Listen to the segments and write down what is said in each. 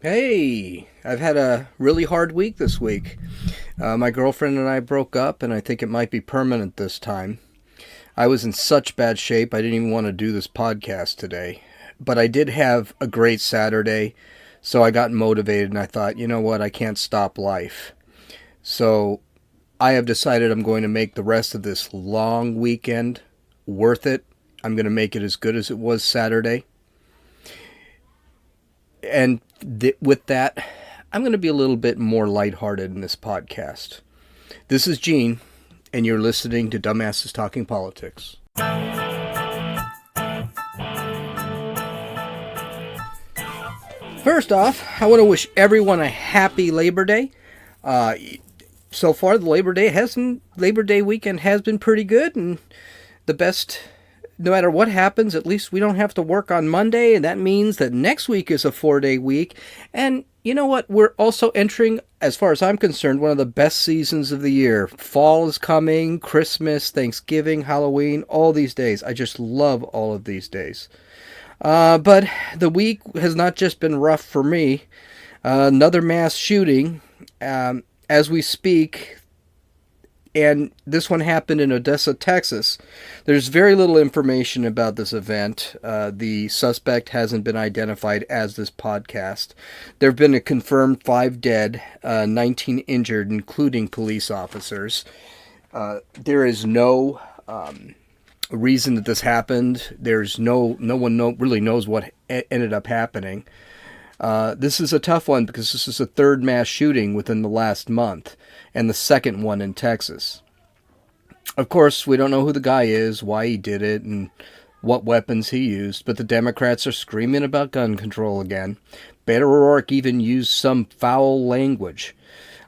Hey, I've had a really hard week this week. My girlfriend and I broke up, and I think it might be permanent this time. I was in such bad shape, I didn't even want to do this podcast today. But I did have a great Saturday, so I got motivated and I thought, you know what, I can't stop life. So I have decided I'm going to make the rest of this long weekend worth it. I'm going to make it as good as it was Saturday. And with that, I'm going to be a little bit more lighthearted in this podcast. This is Gene, and you're listening to Dumbasses Talking Politics. First off, I want to wish everyone a happy Labor Day. Uh, so far, the Labor Day weekend has been pretty good, and the best. No matter what happens, at least we don't have to work on Monday, and that means that next week is a 4-day week. And you know what? We're also entering, as far as I'm concerned, one of the best seasons of the year. Fall is coming, Christmas, Thanksgiving, Halloween, all these days. I just love all of these days. But the week has not just been rough for me. Another mass shooting. As we speak, and this one happened in Odessa, Texas. There's very little information about this event. The suspect hasn't been identified as this podcast. There have been a confirmed 5 dead, 19 injured, including police officers. There is no reason that this happened. There's no one really knows what ended up happening. This is a tough one because this is the third mass shooting within the last month, and the second one in Texas. Of course, we don't know who the guy is, why he did it, and what weapons he used, but the Democrats are screaming about gun control again. Beto O'Rourke even used some foul language.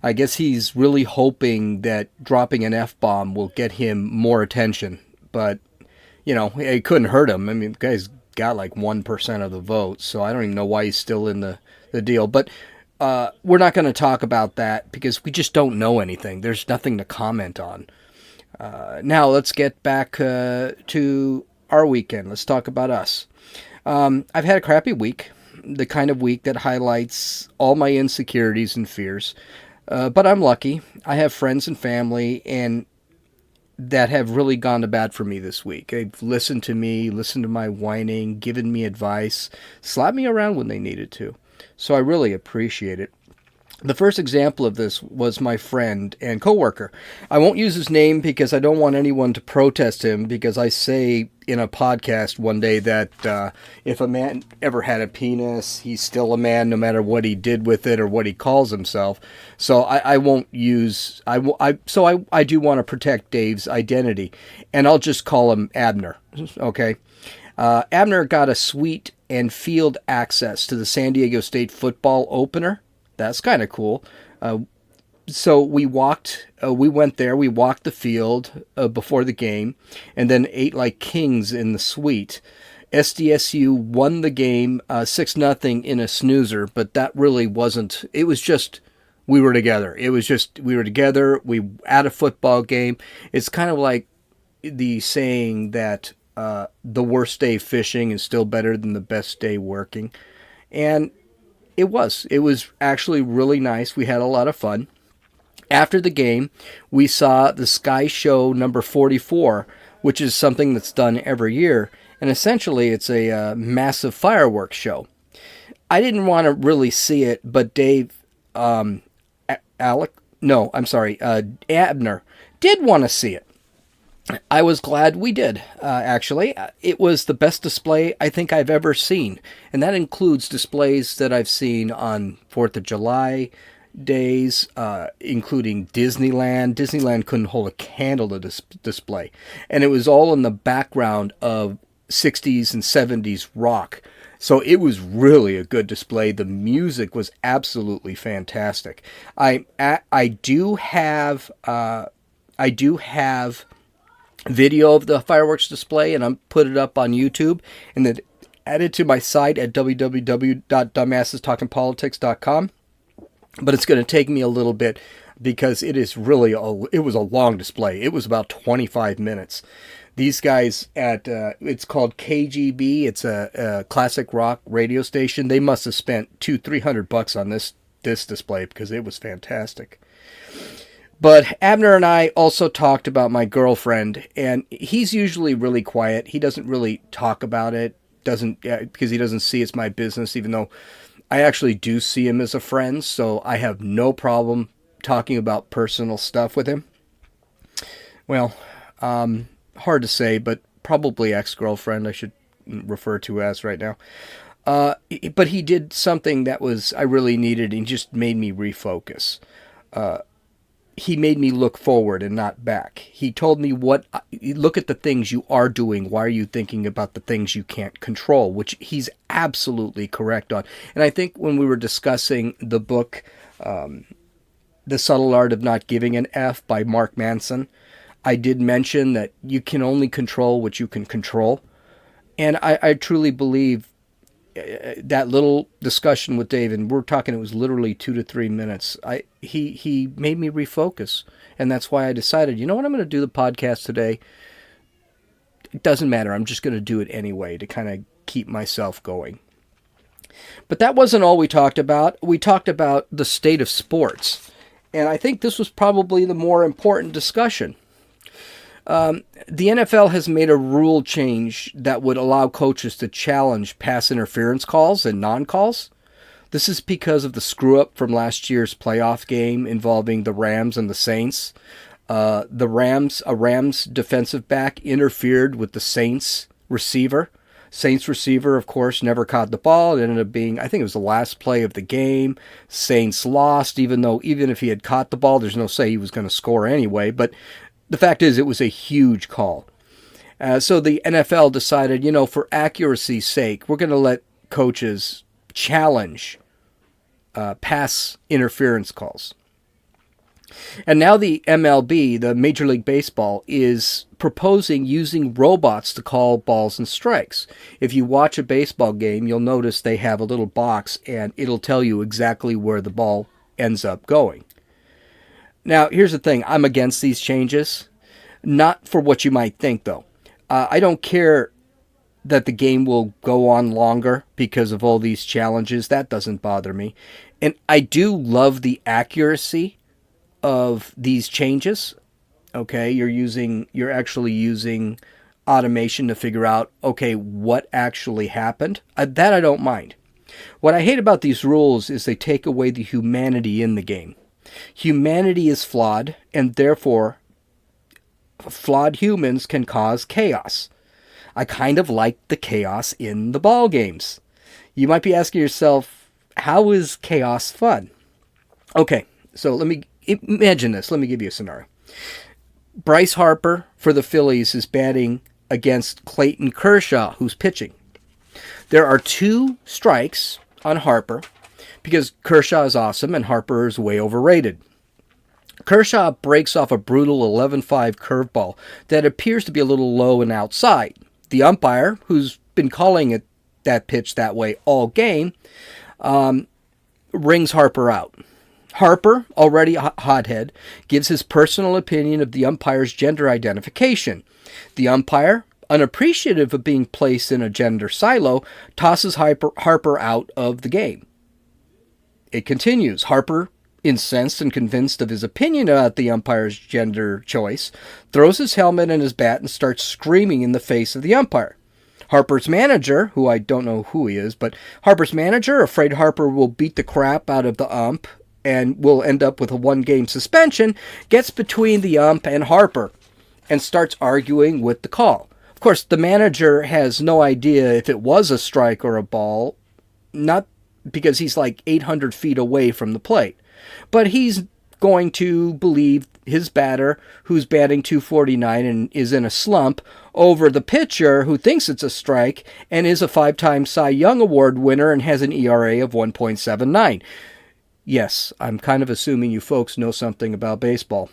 I guess he's really hoping that dropping an F-bomb will get him more attention, but, it couldn't hurt him. I mean, the guy's got like 1% of the vote, so I don't even know why he's still in the deal. But we're not going to talk about that because we just don't know anything. There's nothing to comment on. Now let's get back to our weekend. Let's talk about us. I've had a crappy week, the kind of week that highlights all my insecurities and fears. But I'm lucky. I have friends and family and that have really gone to bat for me this week. They've listened to me, listened to my whining, given me advice, slapped me around when they needed to. So I really appreciate it. The first example of this was my friend and coworker. I won't use his name because I don't want anyone to protest him, because I say in a podcast one day that if a man ever had a penis, he's still a man no matter what he did with it or what he calls himself. So I won't use... I do want to protect Dave's identity, and I'll just call him Abner. Okay? Abner got a suite and field access to the San Diego State football opener. That's kind of cool. So we went there, we walked the field before the game, and then ate like kings in the suite. SDSU won the game 6-0 in a snoozer, but that really wasn't, it was just, we were together. It was just, we were together, we at a football game. It's kind of like the saying that the worst day fishing is still better than the best day working. And it was actually really nice. We had a lot of fun. After the game, we saw the Sky Show number 44, which is something that's done every year. And essentially, it's a massive fireworks show. I didn't want to really see it, but Abner did want to see it. I was glad we did, actually. It was the best display I think I've ever seen. And that includes displays that I've seen on 4th of July days, including Disneyland. Disneyland couldn't hold a candle to this display. And it was all in the background of 60s and 70s rock. So it was really a good display. The music was absolutely fantastic. I do have video of the fireworks display, and I'm put it up on YouTube, and then add it to my site at www.dumbassestalkingpolitics.com. But it's going to take me a little bit because it was a long display. It was about 25 minutes. These guys at, it's called KGB. It's a classic rock radio station. They must have spent $200-300 on this display because it was fantastic. But Abner and I also talked about my girlfriend, and he's usually really quiet. He doesn't really talk about it, because he doesn't see it's my business, even though I actually do see him as a friend, so I have no problem talking about personal stuff with him. Well, hard to say, but probably ex-girlfriend I should refer to as right now. But he did something that I really needed, and just made me refocus. He made me look forward and not back. He told me look at the things you are doing. Why are you thinking about the things you can't control? Which he's absolutely correct on. And I think when we were discussing the book, The Subtle Art of Not Giving an F by Mark Manson, I did mention that you can only control what you can control. And I truly believe that little discussion with Dave, and we're talking, it was literally 2 to 3 minutes. He made me refocus, and that's why I decided, you know what, I'm going to do the podcast today. It doesn't matter. I'm just going to do it anyway to kind of keep myself going. But that wasn't all we talked about. We talked about the state of sports, and I think this was probably the more important discussion. The NFL has made a rule change that would allow coaches to challenge pass interference calls and non-calls. This is because of the screw-up from last year's playoff game involving the Rams and the Saints. A Rams defensive back interfered with the Saints receiver. Saints receiver, of course, never caught the ball. It ended up being, I think it was the last play of the game. Saints lost, even if he had caught the ball, there's no say he was going to score anyway. But the fact is, it was a huge call. So the NFL decided, for accuracy's sake, we're going to let coaches challenge pass interference calls. And now the MLB, the Major League Baseball, is proposing using robots to call balls and strikes. If you watch a baseball game, you'll notice they have a little box, and it'll tell you exactly where the ball ends up going. Now, here's the thing. I'm against these changes. Not for what you might think, though. I don't care that the game will go on longer because of all these challenges. That doesn't bother me. And I do love the accuracy of these changes. Okay, you're actually using automation to figure out, okay, what actually happened. That I don't mind. What I hate about these rules is they take away the humanity in the game. Humanity is flawed, and therefore flawed humans can cause chaos. I kind of like the chaos in the ball games. You might be asking yourself, how is chaos fun? Okay, so let me imagine this. Let me give you a scenario. Bryce Harper for the Phillies is batting against Clayton Kershaw, who's pitching. There are 2 strikes on Harper because Kershaw is awesome and Harper is way overrated. Kershaw breaks off a brutal 11-5 curveball that appears to be a little low and outside. The umpire, who's been calling that pitch that way all game, rings Harper out. Harper, already a hothead, gives his personal opinion of the umpire's gender identification. The umpire, unappreciative of being placed in a gender silo, tosses Harper out of the game. It continues. Harper, incensed and convinced of his opinion about the umpire's gender choice, throws his helmet and his bat and starts screaming in the face of the umpire. Harper's manager, who I don't know who he is, but Harper's manager, afraid Harper will beat the crap out of the ump and will end up with a 1-game suspension, gets between the ump and Harper and starts arguing with the call. Of course, the manager has no idea if it was a strike or a ball, not because he's like 800 feet away from the plate. But he's going to believe his batter, who's batting .249 and is in a slump, over the pitcher who thinks it's a strike and is a 5-time Cy Young Award winner and has an ERA of 1.79. Yes, I'm kind of assuming you folks know something about baseball.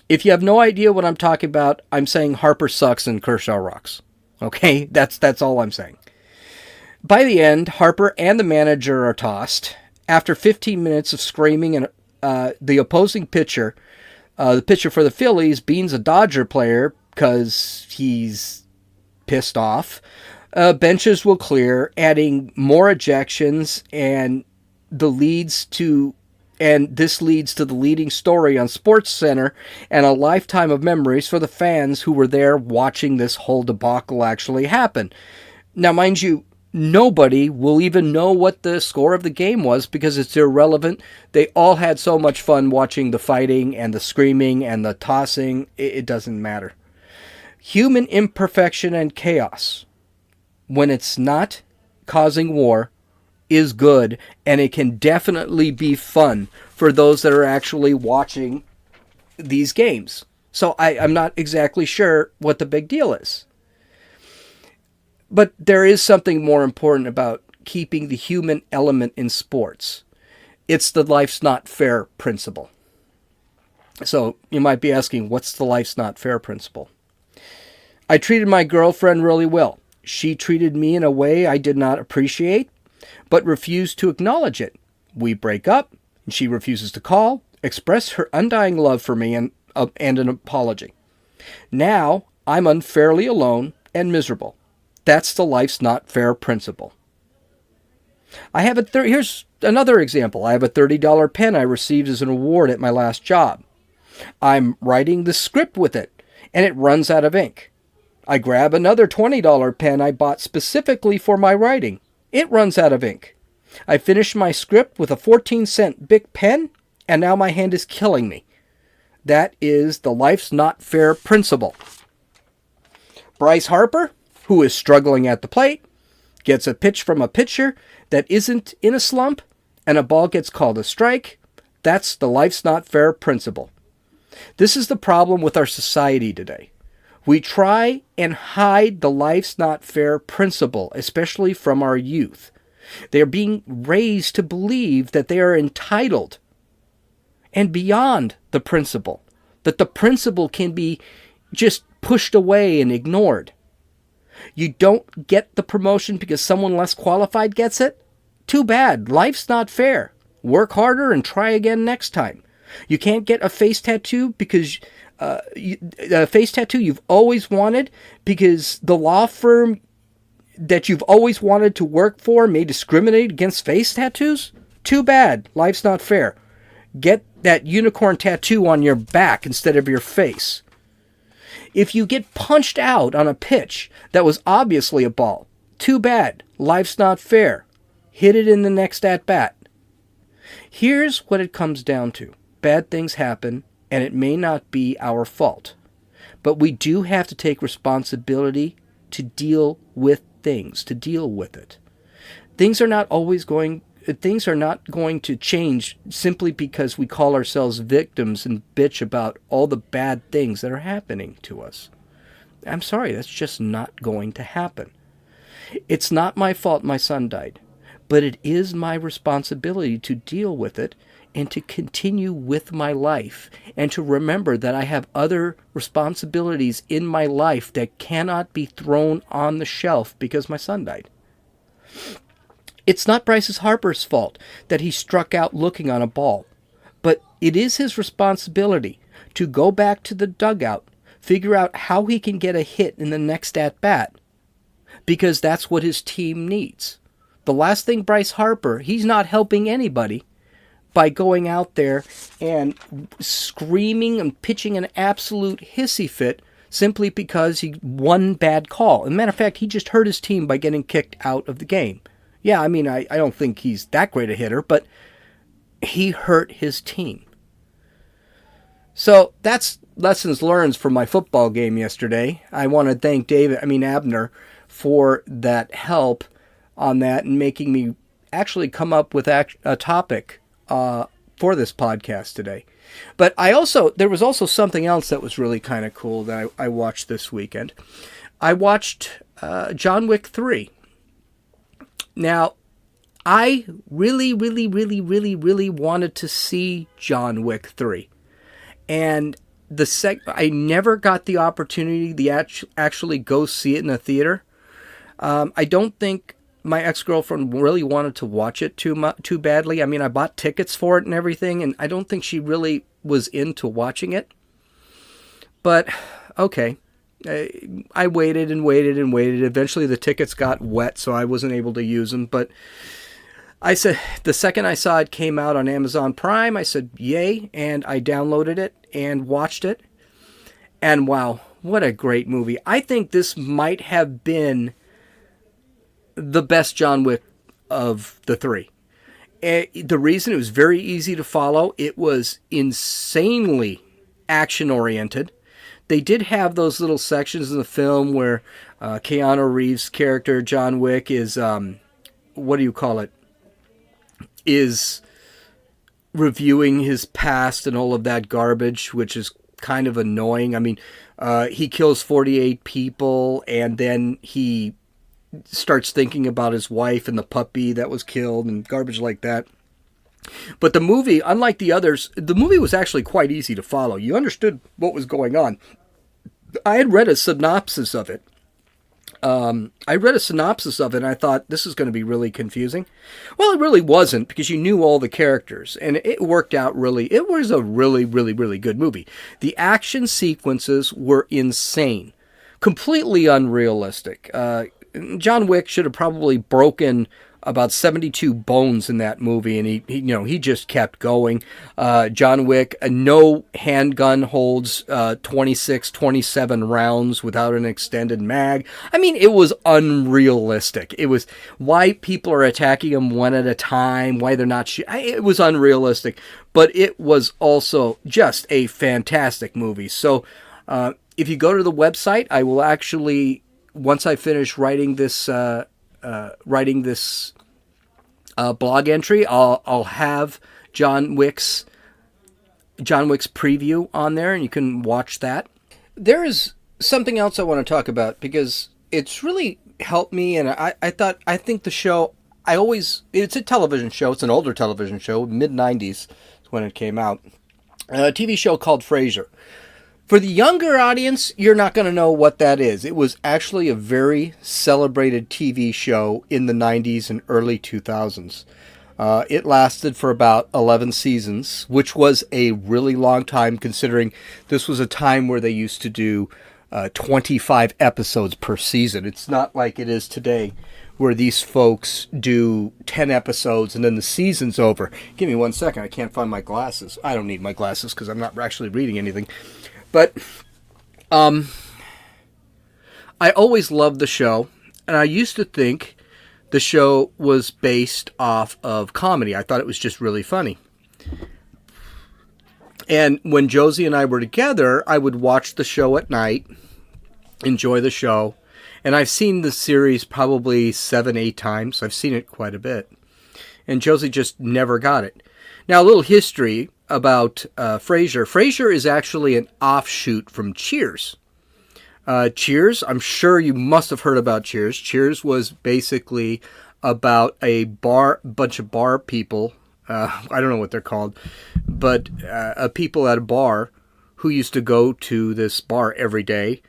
If you have no idea what I'm talking about, I'm saying Harper sucks and Kershaw rocks. Okay, that's all I'm saying. By the end, Harper and the manager are tossed. After 15 minutes of screaming, and the opposing pitcher, the pitcher for the Phillies, Beans, a Dodger player, because he's pissed off. Benches will clear, adding more ejections, and this leads to the leading story on SportsCenter and a lifetime of memories for the fans who were there watching this whole debacle actually happen. Now, mind you, nobody will even know what the score of the game was because it's irrelevant. They all had so much fun watching the fighting and the screaming and the tossing. It doesn't matter. Human imperfection and chaos, when it's not causing war, is good, and it can definitely be fun for those that are actually watching these games. So I'm not exactly sure what the big deal is. But there is something more important about keeping the human element in sports. It's the life's not fair principle. So you might be asking, what's the life's not fair principle? I treated my girlfriend really well. She treated me in a way I did not appreciate, but refused to acknowledge it. We break up, and she refuses to call, express her undying love for me, and an apology. Now, I'm unfairly alone and miserable. That's the life's not fair principle. Here's another example. I have a $30 pen I received as an award at my last job. I'm writing the script with it, and it runs out of ink. I grab another $20 pen I bought specifically for my writing. It runs out of ink. I finished my script with a 14-cent Bic pen, and now my hand is killing me. That is the life's not fair principle. Bryce Harper, who is struggling at the plate, gets a pitch from a pitcher that isn't in a slump, and a ball gets called a strike. That's the life's not fair principle. This is the problem with our society today. We try and hide the life's not fair principle, especially from our youth. They are being raised to believe that they are entitled and beyond the principle, that the principle can be just pushed away and ignored. You don't get the promotion because someone less qualified gets it? Too bad. Life's not fair. Work harder and try again next time. You can't get a face tattoo because a face tattoo you've always wanted because the law firm that you've always wanted to work for may discriminate against face tattoos? Too bad. Life's not fair. Get that unicorn tattoo on your back instead of your face. If you get punched out on a pitch that was obviously a ball, too bad. Life's not fair. Hit it in the next at-bat. Here's what it comes down to. Bad things happen, and it may not be our fault. But we do have to take responsibility to deal with things, to deal with it. Things are not going to change simply because we call ourselves victims and bitch about all the bad things that are happening to us. I'm sorry, that's just not going to happen. It's not my fault my son died, but it is my responsibility to deal with it and to continue with my life, and to remember that I have other responsibilities in my life that cannot be thrown on the shelf because my son died. It's not Bryce Harper's fault that he struck out looking on a ball, but it is his responsibility to go back to the dugout, figure out how he can get a hit in the next at-bat, because that's what his team needs. The last thing Bryce Harper, he's not helping anybody by going out there and screaming and pitching an absolute hissy fit simply because he one bad call. As a matter of fact, he just hurt his team by getting kicked out of the game. Yeah, I mean, I don't think he's that great a hitter, but he hurt his team. So that's lessons learned from my football game yesterday. I want to thank Abner for that help on that and making me actually come up with a topic for this podcast today. But there was also something else that was really kind of cool that I watched this weekend. I watched John Wick 3. Now, I really, really, really, really, really wanted to see John Wick 3. And I never got the opportunity to actually go see it in a theater. I don't think my ex-girlfriend really wanted to watch it too badly. I mean, I bought tickets for it and everything, and I don't think she really was into watching it. But, okay. I waited and waited and waited. Eventually the tickets got wet, so I wasn't able to use them. But I said, the second I saw it came out on Amazon Prime, I said, yay, and I downloaded it and watched it. And wow, what a great movie. I think this might have been the best John Wick of the three. The reason, it was very easy to follow. It was insanely action-oriented. They did have those little sections in the film where Keanu Reeves' character, John Wick, is, what do you call it? Is reviewing his past and all of that garbage, which is kind of annoying. I mean, he kills 48 people, and then he starts thinking about his wife and the puppy that was killed and garbage like that. But the movie, unlike the others, the movie was actually quite easy to follow. You understood what was going on. I had read a synopsis of it. And I thought, this is going to be really confusing. Well, it really wasn't, because you knew all the characters, and it worked out really. It was a really, really, really good movie. The action sequences were insane, completely unrealistic. John Wick should have probably broken about 72 bones in that movie, and he just kept going. John Wick, no handgun holds 26, 27 rounds without an extended mag. I mean, it was unrealistic. It was why people are attacking him one at a time, why they're not it was unrealistic, but it was also just a fantastic movie. So if you go to the website, I will actually, once I finish writing this blog entry, I'll have John Wick's preview on there, and you can watch that. There is something else I want to talk about, because it's really helped me, and I think the show, it's a television show. It's an older television show, mid-90s is when it came out. A TV show called Frasier. For the younger audience, you're not going to know what that is. It was actually a very celebrated TV show in the 90s and early 2000s. It lasted for about 11 seasons, which was a really long time, considering this was a time where they used to do 25 episodes per season. It's not like it is today, where these folks do 10 episodes and then the season's over. Give me 1 second. I can't find my glasses. I don't need my glasses because I'm not actually reading anything. But I always loved the show, and I used to think the show was based off of comedy. I thought it was just really funny. And when Josie and I were together, I would watch the show at night, enjoy the show, and I've seen the series probably 7, 8 times. I've seen it quite a bit. And Josie just never got it. Now, a little history about Frasier. Frasier is actually an offshoot from Cheers. Cheers, I'm sure you must have heard about Cheers. Cheers was basically about a bunch of bar people. I don't know what they're called, but people at a bar who used to go to this bar every day,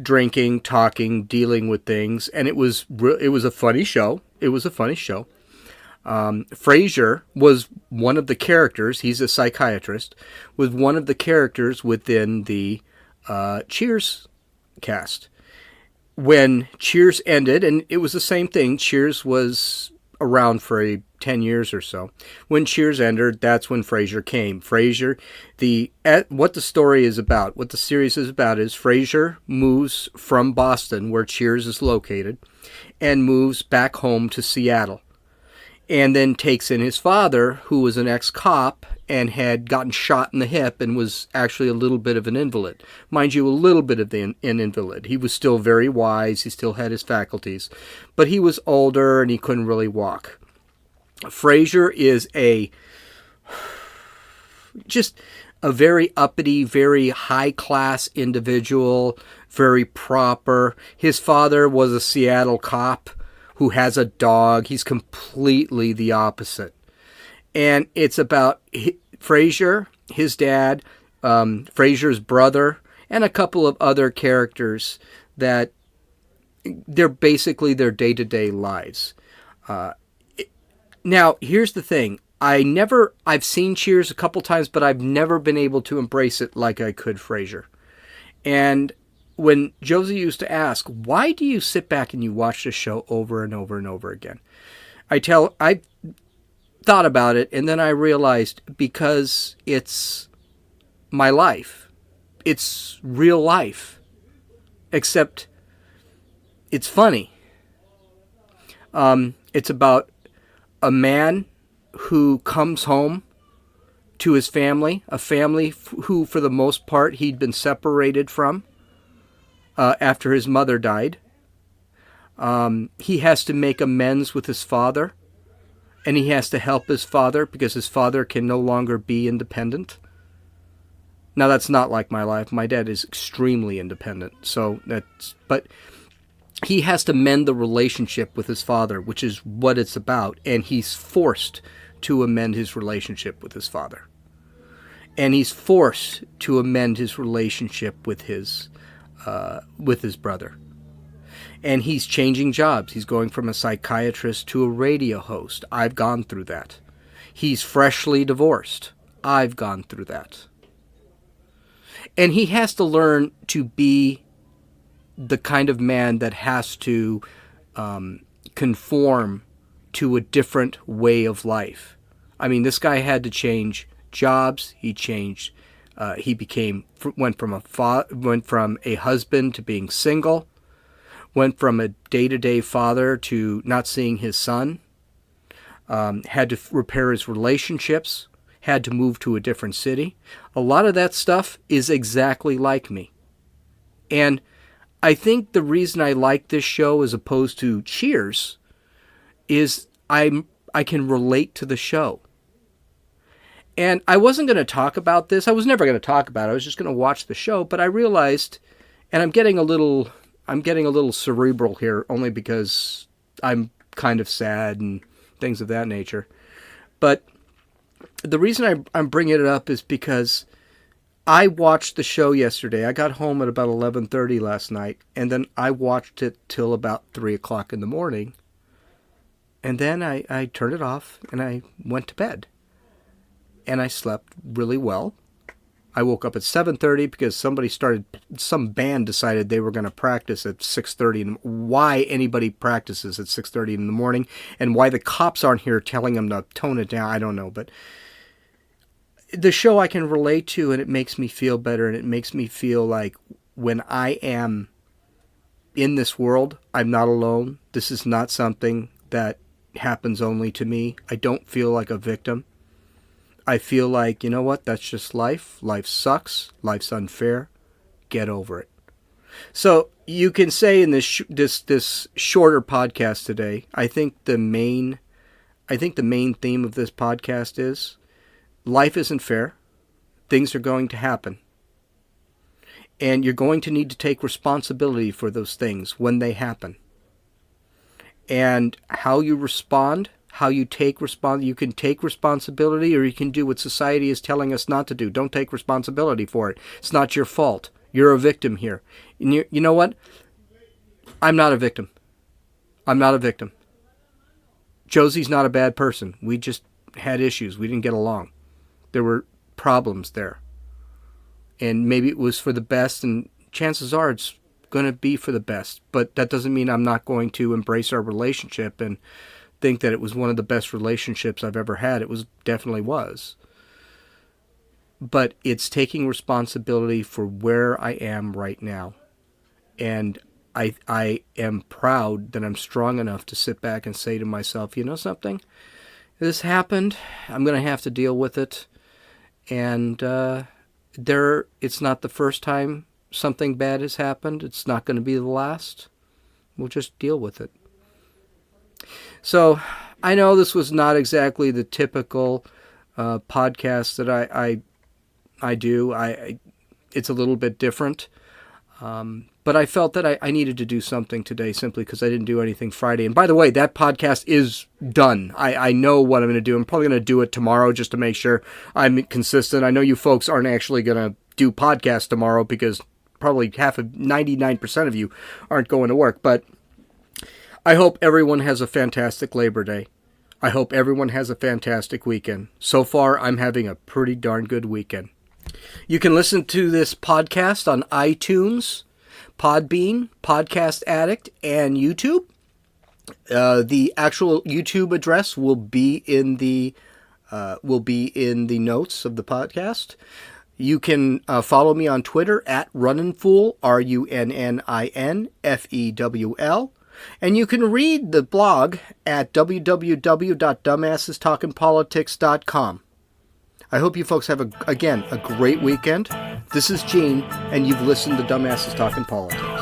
drinking, talking, dealing with things, and it was a funny show. It was a funny show. Frasier was one of the characters. He's a psychiatrist. Was one of the characters within the Cheers cast. When Cheers ended, and it was the same thing. Cheers was around for 10 years or so. When Cheers ended, that's when Frasier came. Frasier, what the story is about, what the series is about, is Frasier moves from Boston, where Cheers is located, and moves back home to Seattle. And then takes in his father, who was an ex-cop and had gotten shot in the hip and was actually a little bit of an invalid. Mind you, a little bit of an invalid. He was still very wise. He still had his faculties. But he was older and he couldn't really walk. Frasier is just a very uppity, very high-class individual, very proper. His father was a Seattle cop who has a dog. He's completely the opposite. And it's about Frasier, his dad, Frasier's brother, and a couple of other characters that they're basically their day-to-day lives. Now, here's the thing. I've seen Cheers a couple times, but I've never been able to embrace it like I could Frasier. And when Josie used to ask, why do you sit back and you watch this show over and over and over again? I thought about it, and then I realized because it's my life. It's real life. Except it's funny. It's about a man who comes home to his family, a family who, for the most part, he'd been separated from after his mother died. He has to make amends with his father, and he has to help his father because his father can no longer be independent. Now, that's not like my life. My dad is extremely independent, but he has to mend the relationship with his father, which is what it's about, and he's forced to amend his relationship with his father. And he's forced to amend his relationship with his brother. And he's changing jobs. He's going from a psychiatrist to a radio host. I've gone through that. He's freshly divorced. I've gone through that. And he has to learn to be the kind of man that has to conform to a different way of life. I mean, this guy had to change jobs. He changed. He went from a husband to being single. Went from a day-to-day father to not seeing his son. Had to repair his relationships. Had to move to a different city. A lot of that stuff is exactly like me. And I think the reason I like this show as opposed to Cheers is I can relate to the show. And I wasn't going to talk about this. I was never going to talk about it. I was just going to watch the show. But I realized, and I'm getting a little cerebral here only because I'm kind of sad and things of that nature. But the reason I'm bringing it up is because I watched the show yesterday. I got home at about 11:30 last night, and then I watched it till about 3 o'clock in the morning. And then I turned it off, and I went to bed. And I slept really well. I woke up at 7:30 because some band decided they were going to practice at 6:30. Why anybody practices at 6:30 in the morning and why the cops aren't here telling them to tone it down, I don't know. But the show I can relate to, and it makes me feel better, and it makes me feel like when I am in this world, I'm not alone. This is not something that happens only to me. I don't feel like a victim. I feel like, you know what, that's just life. Life sucks. Life's unfair. Get over it. So you can say in this shorter podcast today, I think the main theme of this podcast is life isn't fair. Things are going to happen. And you're going to need to take responsibility for those things when they happen. And how you respond, how you take you can take responsibility, or you can do what society is telling us not to do. Don't take responsibility for it. It's not your fault. You're a victim here. And you know what? I'm not a victim. I'm not a victim. Josie's not a bad person. We just had issues. We didn't get along. There were problems there. And maybe it was for the best, and chances are it's going to be for the best. But that doesn't mean I'm not going to embrace our relationship and think that it was one of the best relationships I've ever had. It definitely was. But it's taking responsibility for where I am right now. And I am proud that I'm strong enough to sit back and say to myself, you know something? This happened. I'm going to have to deal with it. And it's not the first time something bad has happened. It's not going to be the last. We'll just deal with it. So I know this was not exactly the typical podcast that I do. It's a little bit different. But I felt that I needed to do something today simply because I didn't do anything Friday. And by the way, that podcast is done. I know what I'm going to do. I'm probably going to do it tomorrow just to make sure I'm consistent. I know you folks aren't actually going to do podcasts tomorrow because probably 99% of you aren't going to work. But I hope everyone has a fantastic Labor Day. I hope everyone has a fantastic weekend. So far, I'm having a pretty darn good weekend. You can listen to this podcast on iTunes. Podbean, Podcast Addict, and YouTube. The actual YouTube address will be in the notes of the podcast. You can follow me on Twitter at runninfool, RUNNINFEWL. And you can read the blog at www.dumbassestalkingpolitics.com. I hope you folks have, a great weekend. This is Gene, and you've listened to Dumbasses Talking Politics.